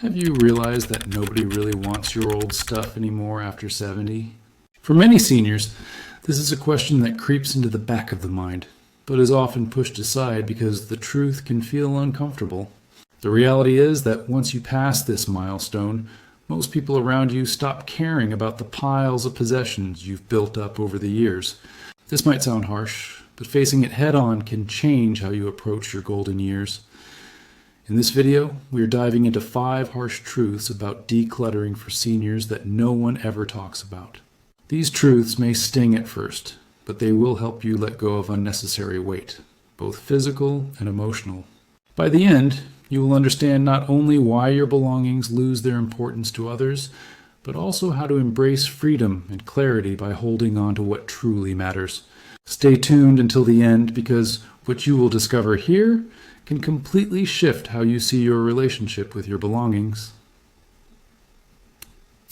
Have you realized that nobody really wants your old stuff anymore after 70? For many seniors, this is a question that creeps into the back of the mind, but is often pushed aside because the truth can feel uncomfortable. The reality is that once you pass this milestone, most people around you stop caring about the piles of possessions you've built up over the years. This might sound harsh, but facing it head-on can change how you approach your golden years. In this video, we are diving into 5 harsh truths about decluttering for seniors that no one ever talks about. These truths may sting at first, but they will help you let go of unnecessary weight, both physical and emotional. By the end, you will understand not only why your belongings lose their importance to others, but also how to embrace freedom and clarity by holding on to what truly matters. Stay tuned until the end, because what you will discover here can completely shift how you see your relationship with your belongings.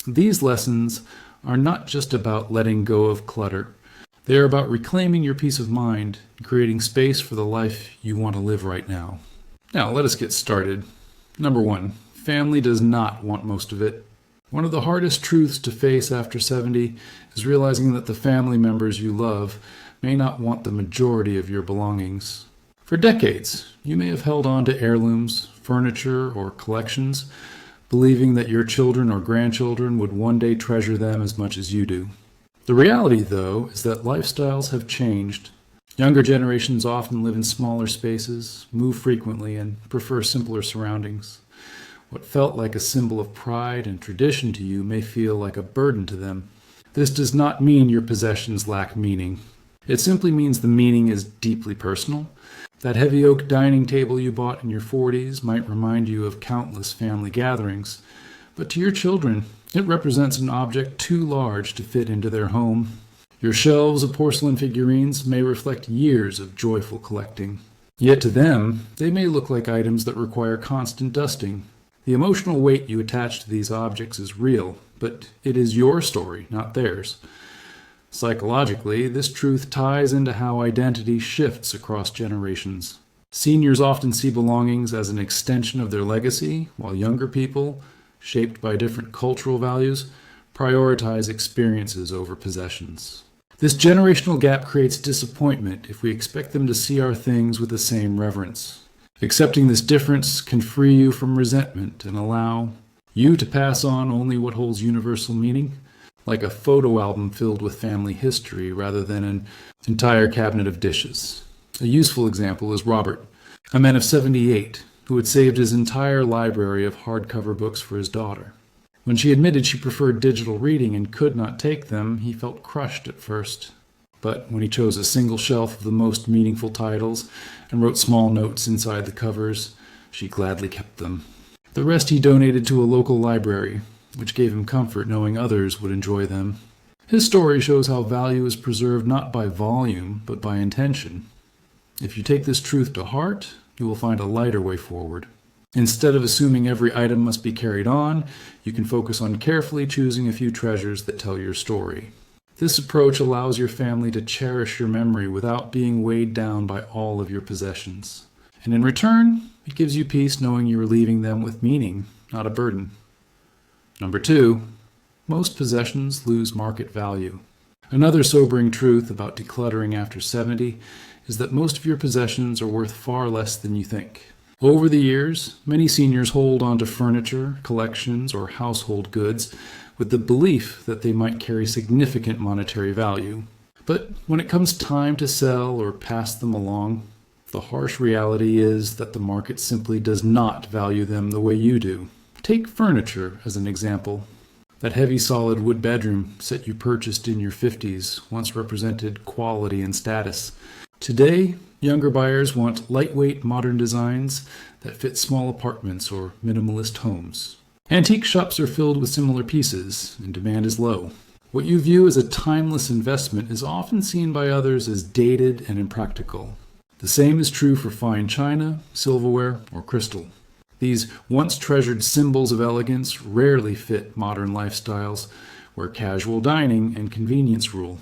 These lessons are not just about letting go of clutter. They are about reclaiming your peace of mind and creating space for the life you want to live right now. Now, let us get started. Number 1, family does not want most of it. One of the hardest truths to face after 70 is realizing that the family members you love may not want the majority of your belongings. For decades, you may have held on to heirlooms, furniture, or collections, believing that your children or grandchildren would one day treasure them as much as you do. The reality, though, is that lifestyles have changed. Younger generations often live in smaller spaces, move frequently, and prefer simpler surroundings. What felt like a symbol of pride and tradition to you may feel like a burden to them. This does not mean your possessions lack meaning. It simply means the meaning is deeply personal. That heavy oak dining table you bought in your 40s might remind you of countless family gatherings, but to your children, it represents an object too large to fit into their home. Your shelves of porcelain figurines may reflect years of joyful collecting. Yet to them, they may look like items that require constant dusting. The emotional weight you attach to these objects is real, but it is your story, not theirs. Psychologically, this truth ties into how identity shifts across generations. Seniors often see belongings as an extension of their legacy, while younger people, shaped by different cultural values, prioritize experiences over possessions. This generational gap creates disappointment if we expect them to see our things with the same reverence. Accepting this difference can free you from resentment and allow you to pass on only what holds universal meaning, like a photo album filled with family history rather than an entire cabinet of dishes. A useful example is Robert, a man of 78, who had saved his entire library of hardcover books for his daughter. When she admitted she preferred digital reading and could not take them, he felt crushed at first. But when he chose a single shelf of the most meaningful titles and wrote small notes inside the covers, she gladly kept them. The rest he donated to a local library, which gave him comfort knowing others would enjoy them. His story shows how value is preserved not by volume, but by intention. If you take this truth to heart, you will find a lighter way forward. Instead of assuming every item must be carried on, you can focus on carefully choosing a few treasures that tell your story. This approach allows your family to cherish your memory without being weighed down by all of your possessions. And in return, it gives you peace knowing you are leaving them with meaning, not a burden. Number 2, most possessions lose market value. Another sobering truth about decluttering after 70 is that most of your possessions are worth far less than you think. Over the years, many seniors hold onto furniture, collections, or household goods with the belief that they might carry significant monetary value. But when it comes time to sell or pass them along, the harsh reality is that the market simply does not value them the way you do. Take furniture as an example. That heavy solid wood bedroom set you purchased in your 50s once represented quality and status. Today, younger buyers want lightweight modern designs that fit small apartments or minimalist homes. Antique shops are filled with similar pieces, and demand is low. What you view as a timeless investment is often seen by others as dated and impractical. The same is true for fine china, silverware, or crystal. These once treasured symbols of elegance rarely fit modern lifestyles where casual dining and convenience rule.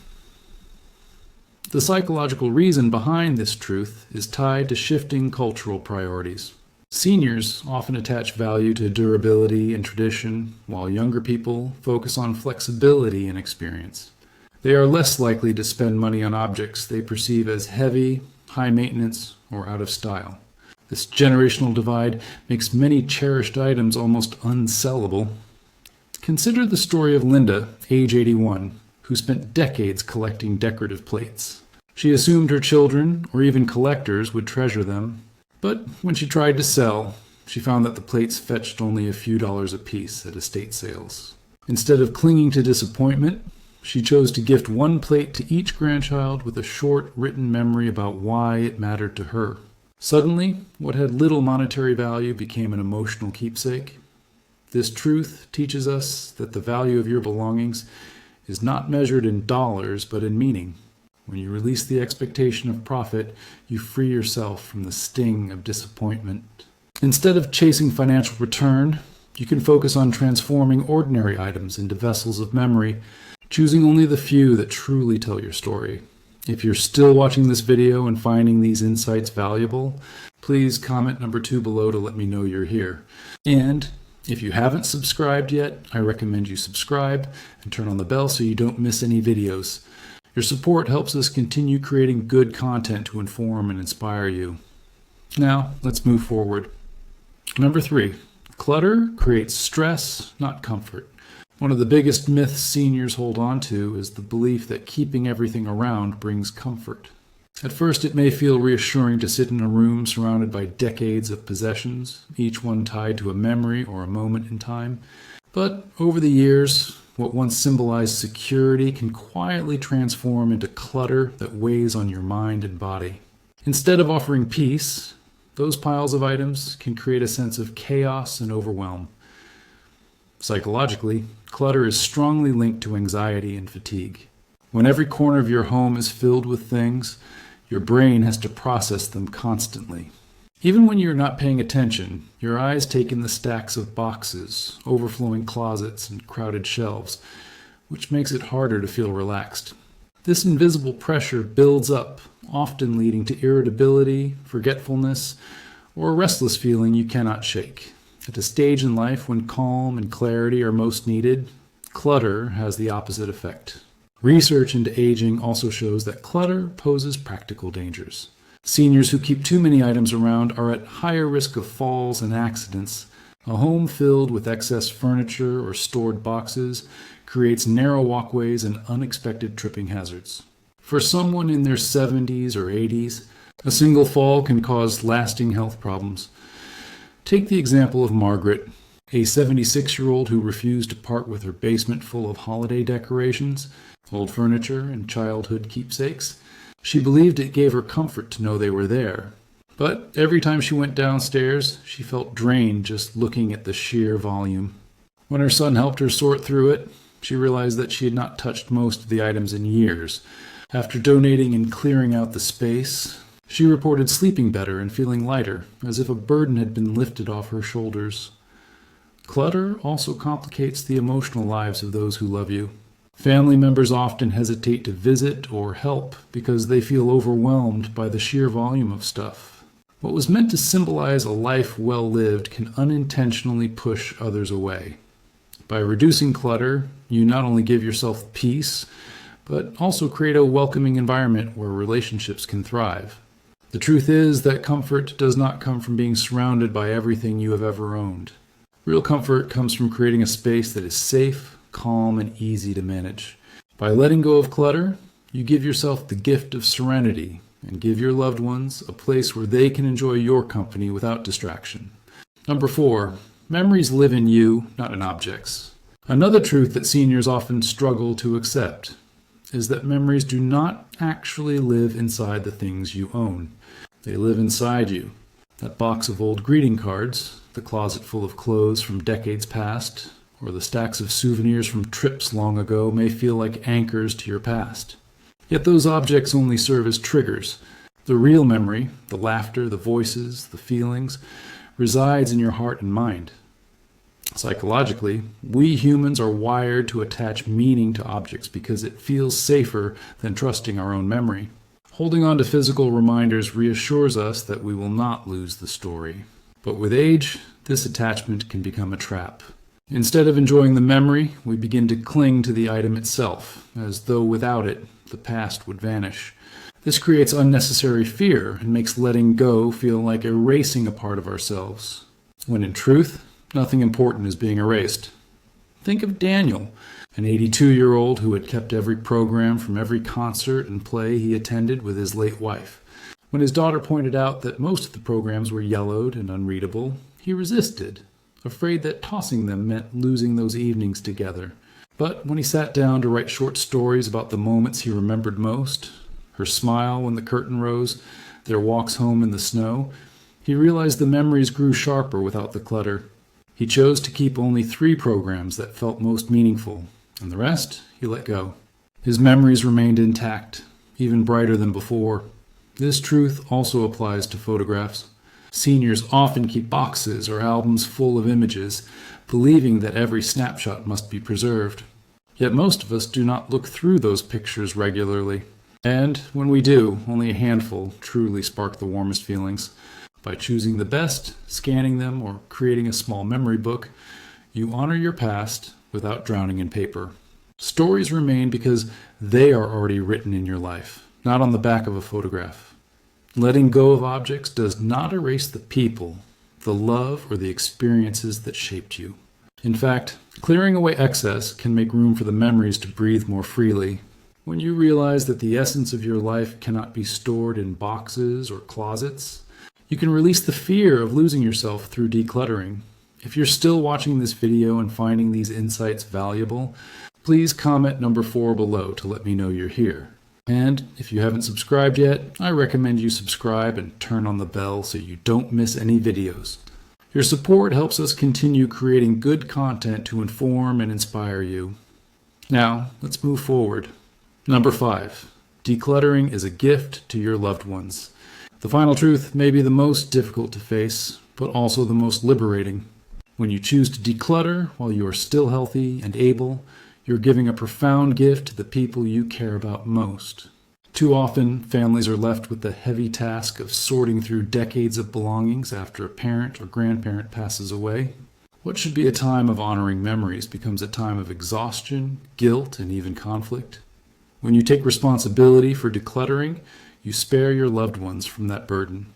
The psychological reason behind this truth is tied to shifting cultural priorities. Seniors often attach value to durability and tradition, while younger people focus on flexibility and experience. They are less likely to spend money on objects they perceive as heavy, high maintenance, or out of style. This generational divide makes many cherished items almost unsellable. Consider the story of Linda, age 81, who spent decades collecting decorative plates. She assumed her children, or even collectors, would treasure them, but when she tried to sell, she found that the plates fetched only a few dollars apiece at estate sales. Instead of clinging to disappointment, she chose to gift one plate to each grandchild with a short written memory about why it mattered to her. Suddenly, what had little monetary value became an emotional keepsake. This truth teaches us that the value of your belongings is not measured in dollars, but in meaning. When you release the expectation of profit, you free yourself from the sting of disappointment. Instead of chasing financial return, you can focus on transforming ordinary items into vessels of memory, choosing only the few that truly tell your story. If you're still watching this video and finding these insights valuable, please comment number 2 below to let me know you're here. And if you haven't subscribed yet, I recommend you subscribe and turn on the bell so you don't miss any videos. Your support helps us continue creating good content to inform and inspire you. Now, let's move forward. Number 3, clutter creates stress, not comfort. One of the biggest myths seniors hold on to is the belief that keeping everything around brings comfort. At first, it may feel reassuring to sit in a room surrounded by decades of possessions, each one tied to a memory or a moment in time. But over the years, what once symbolized security can quietly transform into clutter that weighs on your mind and body. Instead of offering peace, those piles of items can create a sense of chaos and overwhelm. Psychologically, clutter is strongly linked to anxiety and fatigue. When every corner of your home is filled with things, your brain has to process them constantly. Even when you're not paying attention, your eyes take in the stacks of boxes, overflowing closets, and crowded shelves, which makes it harder to feel relaxed. This invisible pressure builds up, often leading to irritability, forgetfulness, or a restless feeling you cannot shake. At a stage in life when calm and clarity are most needed, clutter has the opposite effect. Research into aging also shows that clutter poses practical dangers. Seniors who keep too many items around are at higher risk of falls and accidents. A home filled with excess furniture or stored boxes creates narrow walkways and unexpected tripping hazards. For someone in their 70s or 80s, a single fall can cause lasting health problems. Take the example of Margaret, a 76-year-old who refused to part with her basement full of holiday decorations, old furniture, and childhood keepsakes. She believed it gave her comfort to know they were there. But every time she went downstairs, she felt drained just looking at the sheer volume. When her son helped her sort through it, she realized that she had not touched most of the items in years. After donating and clearing out the space, she reported sleeping better and feeling lighter, as if a burden had been lifted off her shoulders. Clutter also complicates the emotional lives of those who love you. Family members often hesitate to visit or help because they feel overwhelmed by the sheer volume of stuff. What was meant to symbolize a life well lived can unintentionally push others away. By reducing clutter, you not only give yourself peace, but also create a welcoming environment where relationships can thrive. The truth is that comfort does not come from being surrounded by everything you have ever owned. Real comfort comes from creating a space that is safe, calm, and easy to manage. By letting go of clutter, you give yourself the gift of serenity and give your loved ones a place where they can enjoy your company without distraction. Number 4, memories live in you, not in objects. Another truth that seniors often struggle to accept is that memories do not actually live inside the things you own. They live inside you. That box of old greeting cards, the closet full of clothes from decades past, or the stacks of souvenirs from trips long ago may feel like anchors to your past. Yet those objects only serve as triggers. The real memory, the laughter, the voices, the feelings, resides in your heart and mind. Psychologically, we humans are wired to attach meaning to objects because it feels safer than trusting our own memory. Holding on to physical reminders reassures us that we will not lose the story. But with age, this attachment can become a trap. Instead of enjoying the memory, we begin to cling to the item itself, as though without it, the past would vanish. This creates unnecessary fear and makes letting go feel like erasing a part of ourselves, when in truth, nothing important is being erased. Think of Daniel, an 82-year-old who had kept every program from every concert and play he attended with his late wife. When his daughter pointed out that most of the programs were yellowed and unreadable, he resisted, afraid that tossing them meant losing those evenings together. But when he sat down to write short stories about the moments he remembered most, her smile when the curtain rose, their walks home in the snow, he realized the memories grew sharper without the clutter. He chose to keep only 3 programs that felt most meaningful, and the rest he let go. His memories remained intact, even brighter than before. This truth also applies to photographs. Seniors often keep boxes or albums full of images, believing that every snapshot must be preserved. Yet most of us do not look through those pictures regularly. And when we do, only a handful truly spark the warmest feelings. By choosing the best, scanning them, or creating a small memory book, you honor your past without drowning in paper. Stories remain because they are already written in your life, not on the back of a photograph. Letting go of objects does not erase the people, the love, or the experiences that shaped you. In fact, clearing away excess can make room for the memories to breathe more freely. When you realize that the essence of your life cannot be stored in boxes or closets, you can release the fear of losing yourself through decluttering. If you're still watching this video and finding these insights valuable, please comment number 4 below to let me know you're here. And if you haven't subscribed yet, I recommend you subscribe and turn on the bell so you don't miss any videos. Your support helps us continue creating good content to inform and inspire you. Now, let's move forward. Number 5, decluttering is a gift to your loved ones. The final truth may be the most difficult to face, but also the most liberating. When you choose to declutter while you are still healthy and able, you're giving a profound gift to the people you care about most. Too often, families are left with the heavy task of sorting through decades of belongings after a parent or grandparent passes away. What should be a time of honoring memories becomes a time of exhaustion, guilt, and even conflict. When you take responsibility for decluttering, you spare your loved ones from that burden.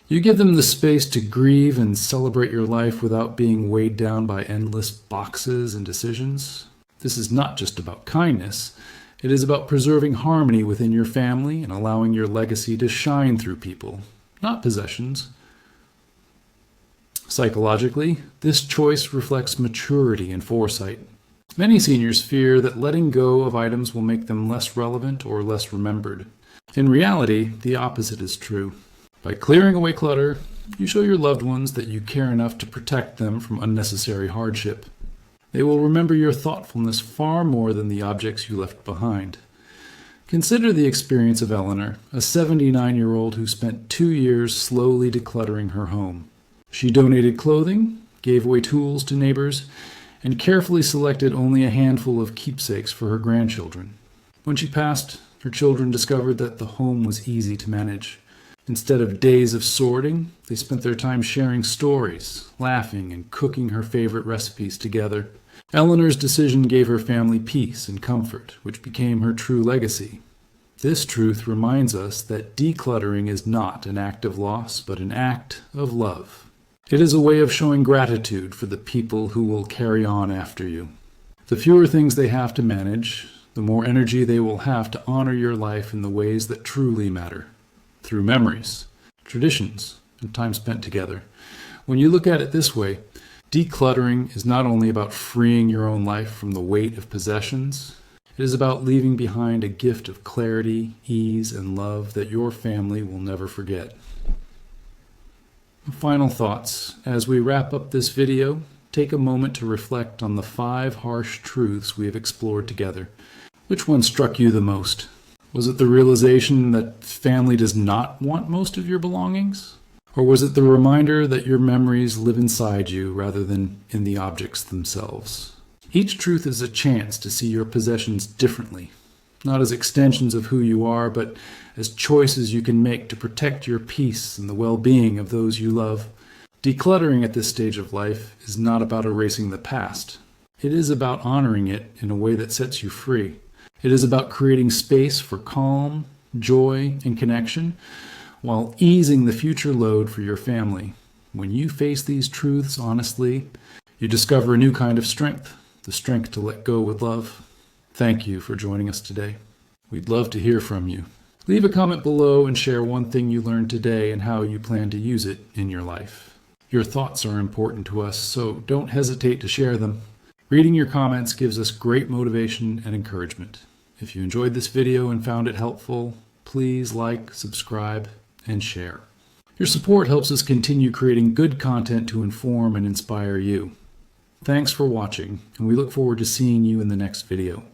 You give them the space to grieve and celebrate your life without being weighed down by endless boxes and decisions. This is not just about kindness. It is about preserving harmony within your family and allowing your legacy to shine through people, not possessions. Psychologically, this choice reflects maturity and foresight. Many seniors fear that letting go of items will make them less relevant or less remembered. In reality, the opposite is true. By clearing away clutter, you show your loved ones that you care enough to protect them from unnecessary hardship. They will remember your thoughtfulness far more than the objects you left behind. Consider the experience of Eleanor, a 79-year-old who spent 2 years slowly decluttering her home. She donated clothing, gave away tools to neighbors, and carefully selected only a handful of keepsakes for her grandchildren. When she passed, her children discovered that the home was easy to manage. Instead of days of sorting, they spent their time sharing stories, laughing, and cooking her favorite recipes together. Eleanor's decision gave her family peace and comfort, which became her true legacy. This truth reminds us that decluttering is not an act of loss, but an act of love. It is a way of showing gratitude for the people who will carry on after you. The fewer things they have to manage, the more energy they will have to honor your life in the ways that truly matter, through memories, traditions, and time spent together. When you look at it this way, decluttering is not only about freeing your own life from the weight of possessions, it is about leaving behind a gift of clarity, ease, and love that your family will never forget. Final thoughts. As we wrap up this video, take a moment to reflect on the 5 harsh truths we have explored together. Which one struck you the most? Was it the realization that family does not want most of your belongings? Or was it the reminder that your memories live inside you rather than in the objects themselves? Each truth is a chance to see your possessions differently, not as extensions of who you are, but as choices you can make to protect your peace and the well-being of those you love. Decluttering at this stage of life is not about erasing the past. It is about honoring it in a way that sets you free. It is about creating space for calm, joy, and connection while easing the future load for your family. When you face these truths honestly, you discover a new kind of strength, the strength to let go with love. Thank you for joining us today. We'd love to hear from you. Leave a comment below and share one thing you learned today and how you plan to use it in your life. Your thoughts are important to us, so don't hesitate to share them. Reading your comments gives us great motivation and encouragement. If you enjoyed this video and found it helpful, please like, subscribe, and share. Your support helps us continue creating good content to inform and inspire you. Thanks for watching, and we look forward to seeing you in the next video.